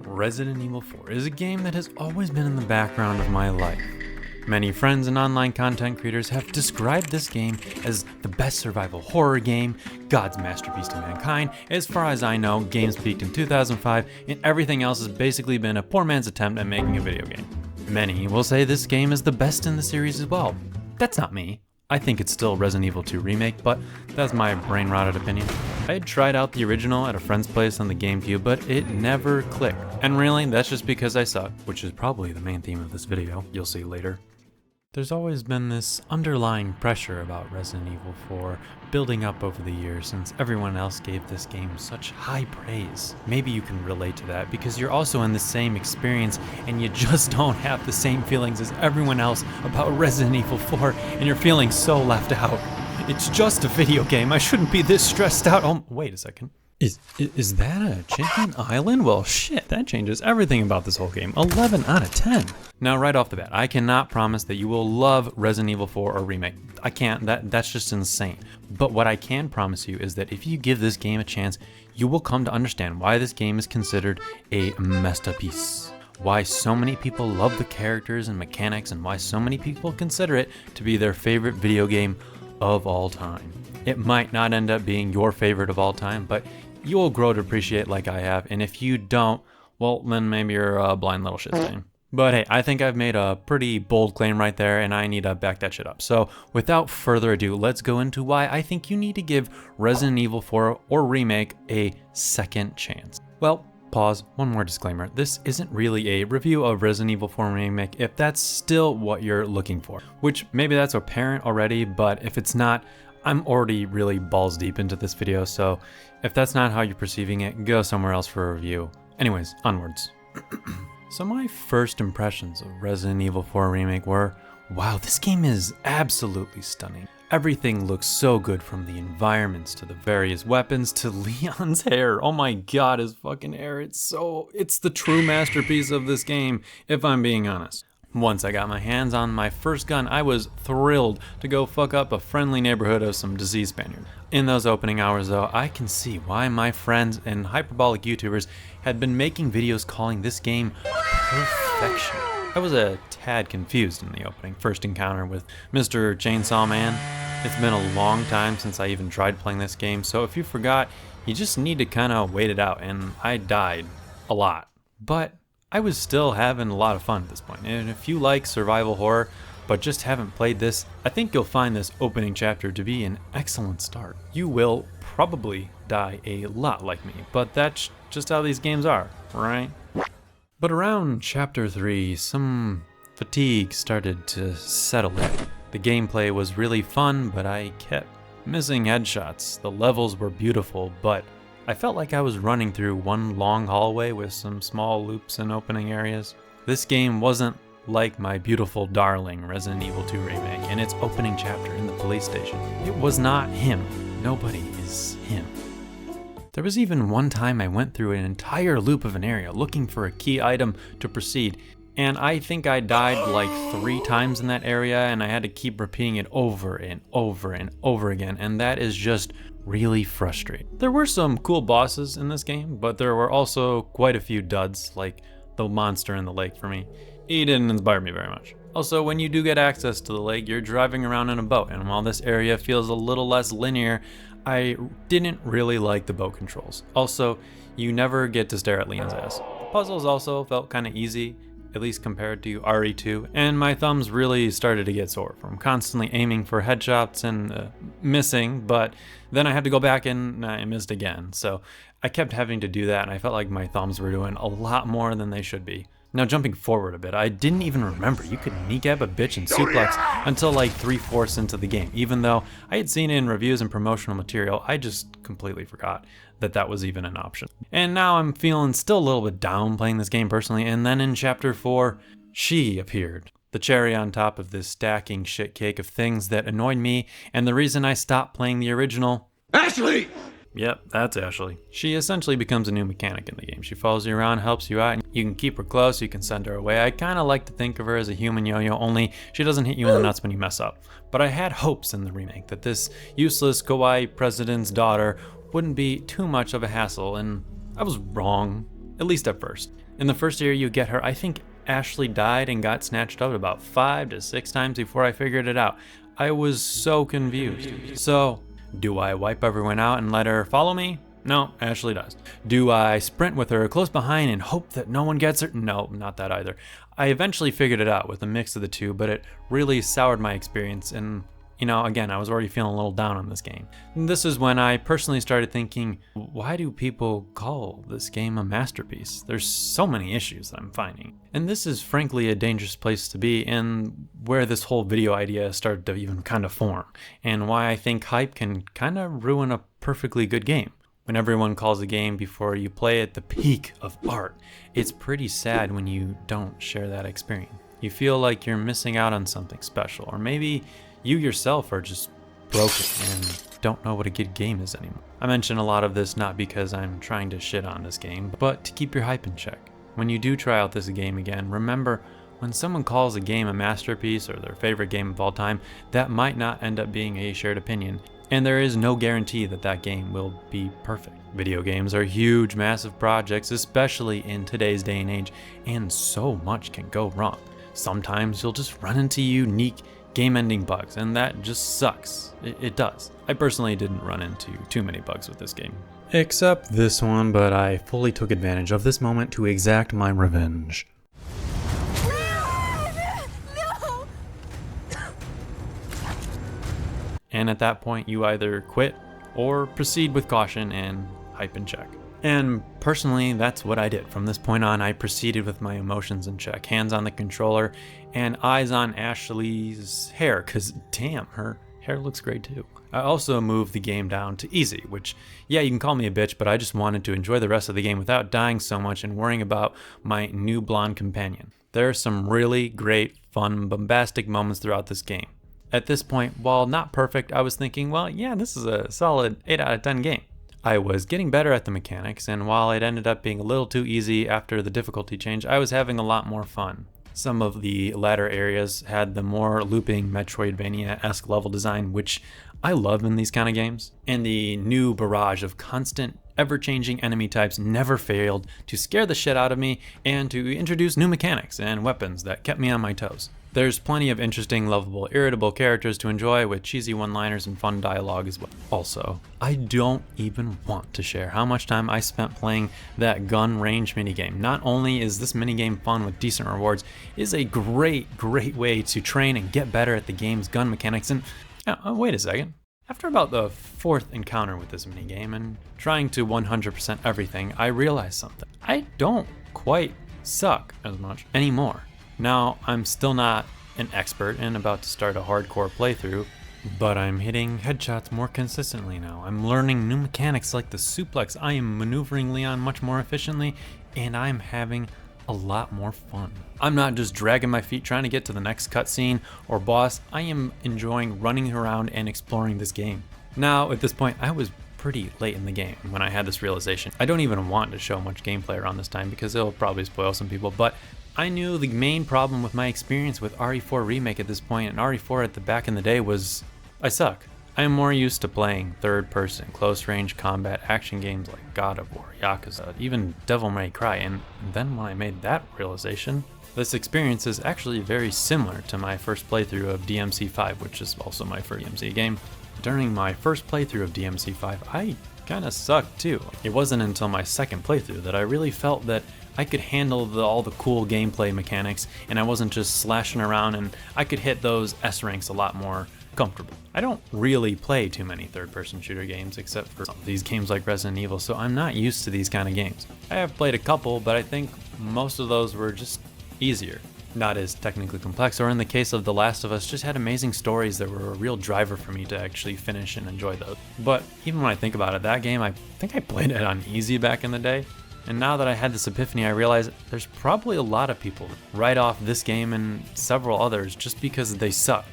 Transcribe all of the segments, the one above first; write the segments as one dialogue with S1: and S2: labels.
S1: Resident Evil 4 is a game that has always been in the background of my life. Many friends and online content creators have described this game as the best survival horror game, God's masterpiece to mankind. As far as I know, games peaked in 2005, and everything else has basically been a poor man's attempt at making a video game. Many will say this game is the best in the series as well. That's not me. I think it's still Resident Evil 2 Remake, but that's my brain-rotted opinion. I had tried out the original at a friend's place on the GameCube, but it never clicked. And really, that's just because I suck, which is probably the main theme of this video, you'll see later. There's always been this underlying pressure about Resident Evil 4 building up over the years since everyone else gave this game such high praise. Maybe you can relate to that because you're also in the same experience and you just don't have the same feelings as everyone else about Resident Evil 4 and you're feeling so left out. It's just a video game, I shouldn't be this stressed out. Oh, wait a second. Is that a chicken island? Well, shit, that changes everything about this whole game. 11 out of 10. Now, right off the bat, I cannot promise that you will love Resident Evil 4 or Remake. I can't, that's just insane. But what I can promise you is that if you give this game a chance, you will come to understand why this game is considered a masterpiece. Why so many people love the characters and mechanics, and why so many people consider it to be their favorite video game of all time. It might not end up being your favorite of all time, but you will grow to appreciate like I have, and if you don't, well, then maybe you're a blind little shit stain. But hey, I think I've made a pretty bold claim right there, and I need to back that shit up. So without further ado, let's go into why I think you need to give Resident Evil 4 or Remake a second chance. Well, pause, one more disclaimer. This isn't really a review of Resident Evil 4 Remake if that's still what you're looking for, which maybe that's apparent already, but if it's not, I'm already really balls deep into this video, so if that's not how you're perceiving it, go somewhere else for a review. Anyways, onwards. So my first impressions of Resident Evil 4 Remake were, wow, this game is absolutely stunning. Everything looks so good, from the environments to the various weapons to Leon's hair. Oh my god, his fucking hair, it's the true masterpiece of this game, if I'm being honest. Once I got my hands on my first gun, I was thrilled to go fuck up a friendly neighborhood of some diseased Spaniards. In those opening hours though, I can see why my friends and hyperbolic YouTubers had been making videos calling this game perfection. I was a tad confused in the opening first encounter with Mr. Chainsaw Man. It's been a long time since I even tried playing this game, so if you forgot, you just need to kinda wait it out, and I died a lot. But I was still having a lot of fun at this point, and if you like survival horror but just haven't played this, I think you'll find this opening chapter to be an excellent start. You will probably die a lot like me, but that's just how these games are, right? But around chapter 3, some fatigue started to settle in. The gameplay was really fun, but I kept missing headshots. The levels were beautiful, but I felt like I was running through one long hallway with some small loops and opening areas. This game wasn't like my beautiful darling Resident Evil 2 Remake and its opening chapter in the police station. It was not him. Nobody is him. There was even one time I went through an entire loop of an area looking for a key item to proceed, and I think I died like 3 times in that area, and I had to keep repeating it over and over and over again, and that is just really frustrating. There were some cool bosses in this game, but there were also quite a few duds, like the monster in the lake for me. He didn't inspire me very much. Also, when you do get access to the lake, you're driving around in a boat, and while this area feels a little less linear, I didn't really like the boat controls. Also, you never get to stare at Leon's ass. The puzzles also felt kind of easy, at least compared to RE2, and my thumbs really started to get sore from constantly aiming for headshots and missing, but then I had to go back and I missed again. So I kept having to do that, and I felt like my thumbs were doing a lot more than they should be. Now jumping forward a bit, I didn't even remember you could kneecap a bitch and suplex until like 3/4 into the game. Even though I had seen it in reviews and promotional material, I just completely forgot that that was even an option. And now I'm feeling still a little bit down playing this game personally, and then in chapter 4, she appeared. The cherry on top of this stacking shit cake of things that annoyed me, and the reason I stopped playing the original. Ashley! Yep, that's Ashley. She essentially becomes a new mechanic in the game. She follows you around, helps you out, and you can keep her close, you can send her away. I kind of like to think of her as a human yo-yo, only she doesn't hit you in the nuts when you mess up. But I had hopes in the remake that this useless kawaii president's daughter wouldn't be too much of a hassle, and I was wrong. at least at first. In the first area you get her, I think Ashley died and got snatched up about 5 to 6 times before I figured it out. I was so confused. So, do I wipe everyone out and let her follow me? No, Ashley does. Do I sprint with her close behind and hope that no one gets her? No, not that either. I eventually figured it out with a mix of the two, but it really soured my experience, and again, I was already feeling a little down on this game. And this is when I personally started thinking, why do people call this game a masterpiece? There's so many issues that I'm finding. And this is frankly a dangerous place to be, and where this whole video idea started to even kind of form, and why I think hype can kind of ruin a perfectly good game. When everyone calls a game before you play it the peak of art, it's pretty sad when you don't share that experience. You feel like you're missing out on something special, or maybe you yourself are just broken and don't know what a good game is anymore. I mention a lot of this not because I'm trying to shit on this game, but to keep your hype in check. When you do try out this game again, remember, when someone calls a game a masterpiece or their favorite game of all time, that might not end up being a shared opinion. And there is no guarantee that that game will be perfect. Video games are huge, massive projects, especially in today's day and age, and so much can go wrong. Sometimes you'll just run into unique game-ending bugs, and that just sucks. It does. I personally didn't run into too many bugs with this game. Except this one, but I fully took advantage of this moment to exact my revenge. And at that point, you either quit or proceed with caution and hype in check. And personally, that's what I did. From this point on, I proceeded with my emotions in check, hands on the controller, and eyes on Ashley's hair, because damn, her hair looks great too. I also moved the game down to easy, which, yeah, you can call me a bitch, but I just wanted to enjoy the rest of the game without dying so much and worrying about my new blonde companion. There are some really great, fun, bombastic moments throughout this game. At this point, while not perfect, I was thinking, well, yeah, this is a solid 8 out of 10 game. I was getting better at the mechanics, and while it ended up being a little too easy after the difficulty change, I was having a lot more fun. Some of the latter areas had the more looping Metroidvania-esque level design, which I love in these kind of games. And the new barrage of constant, ever-changing enemy types never failed to scare the shit out of me and to introduce new mechanics and weapons that kept me on my toes. There's plenty of interesting, lovable, irritable characters to enjoy with cheesy one-liners and fun dialogue as well. Also, I don't even want to share how much time I spent playing that gun range minigame. Not only is this minigame fun with decent rewards, it is a great way to train and get better at the game's gun mechanics. And wait a second. After about the 4th encounter with this minigame and trying to 100% everything, I realized something. I don't quite suck as much anymore. Now, I'm still not an expert and about to start a hardcore playthrough, but I'm hitting headshots more consistently now. I'm learning new mechanics like the suplex. I am maneuvering Leon much more efficiently, and I'm having a lot more fun. I'm not just dragging my feet trying to get to the next cutscene or boss. I am enjoying running around and exploring this game. Now, at this point, I was pretty late in the game when I had this realization. I don't even want to show much gameplay around this time because it'll probably spoil some people, but I knew the main problem with my experience with RE4 Remake at this point, and RE4 at the back in the day, was I suck. I am more used to playing third-person, close-range combat action games like God of War, Yakuza, even Devil May Cry, and then when I made that realization, this experience is actually very similar to my first playthrough of DMC5, which is also my first DMC game. During my first playthrough of DMC5, I kinda sucked too. It wasn't until my second playthrough that I really felt that I could handle all the cool gameplay mechanics, and I wasn't just slashing around, and I could hit those S ranks a lot more comfortable. I don't really play too many third-person shooter games except for some of these games like Resident Evil, so I'm not used to these kind of games. I have played a couple, but I think most of those were just easier. Not as technically complex, or in the case of The Last of Us, just had amazing stories that were a real driver for me to actually finish and enjoy those. But even when I think about it, that game, I think I played it on easy back in the day. And now that I had this epiphany, I realize there's probably a lot of people write off this game and several others just because they suck.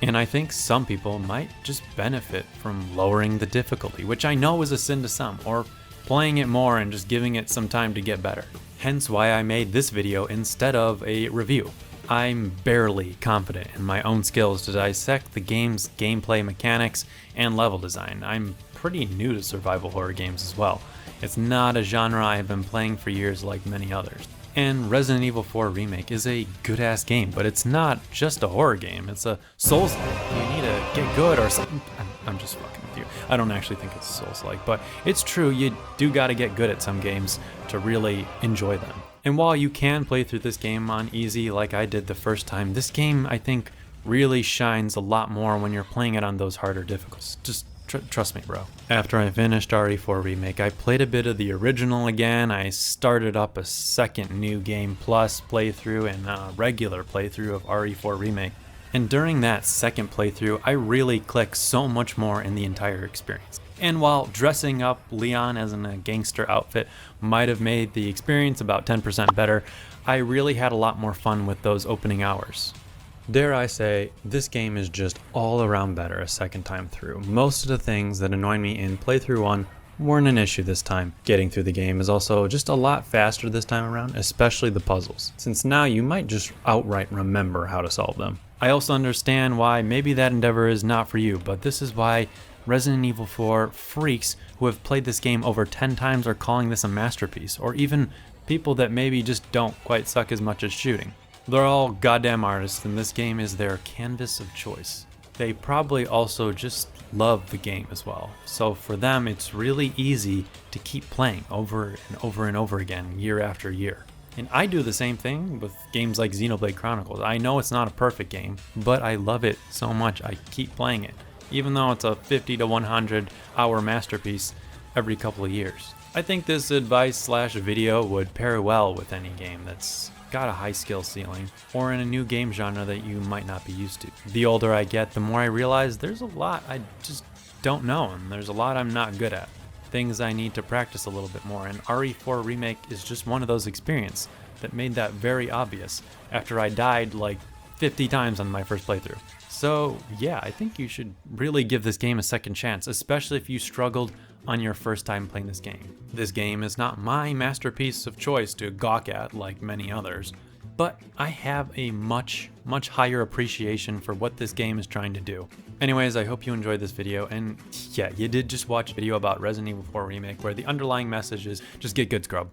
S1: And I think some people might just benefit from lowering the difficulty, which I know is a sin to some, or playing it more and just giving it some time to get better. Hence why I made this video instead of a review. I'm barely confident in my own skills to dissect the game's gameplay mechanics and level design. I'm pretty new to survival horror games as well, It's not a genre I've been playing for years like many others. And Resident Evil 4 Remake is a good-ass game, but it's not just a horror game, it's a Souls-like. You need to get good or something. I'm just fucking with you. I don't actually think it's Souls-like, but it's true, you do gotta get good at some games to really enjoy them. And while you can play through this game on easy like I did the first time, this game, I think, really shines a lot more when you're playing it on those harder difficulties. Just trust me, bro. After I finished RE4 Remake, I played a bit of the original again. I started up a second New Game Plus playthrough and a regular playthrough of RE4 Remake. And during that second playthrough, I really clicked so much more in the entire experience. And while dressing up Leon as in a gangster outfit might have made the experience about 10% better, I really had a lot more fun with those opening hours. Dare I say, this game is just all around better a second time through. Most of the things that annoyed me in playthrough 1 weren't an issue this time. Getting through the game is also just a lot faster this time around, especially the puzzles, since now you might just outright remember how to solve them. I also understand why maybe that endeavor is not for you, but this is why Resident Evil 4 freaks who have played this game over 10 times are calling this a masterpiece, or even people that maybe just don't quite suck as much as shooting. They're all goddamn artists, and this game is their canvas of choice. They probably also just love the game as well, so for them it's really easy to keep playing over and over and over again, year after year. And I do the same thing with games like Xenoblade Chronicles. I know it's not a perfect game, but I love it so much I keep playing it, even though it's a 50 to 100 hour masterpiece every couple of years. I think this advice/video would pair well with any game that's got a high skill ceiling, or in a new game genre that you might not be used to. The older I get, the more I realize there's a lot I just don't know, and there's a lot I'm not good at. Things I need to practice a little bit more, and RE4 Remake is just one of those experiences that made that very obvious after I died like 50 times on my first playthrough. So yeah, I think you should really give this game a second chance, especially if you struggled on your first time playing this game. This game is not my masterpiece of choice to gawk at like many others, but I have a much higher appreciation for what this game is trying to do. Anyways, I hope you enjoyed this video, and yeah, you did just watch a video about Resident Evil 4 Remake where the underlying message is just get good, scrub.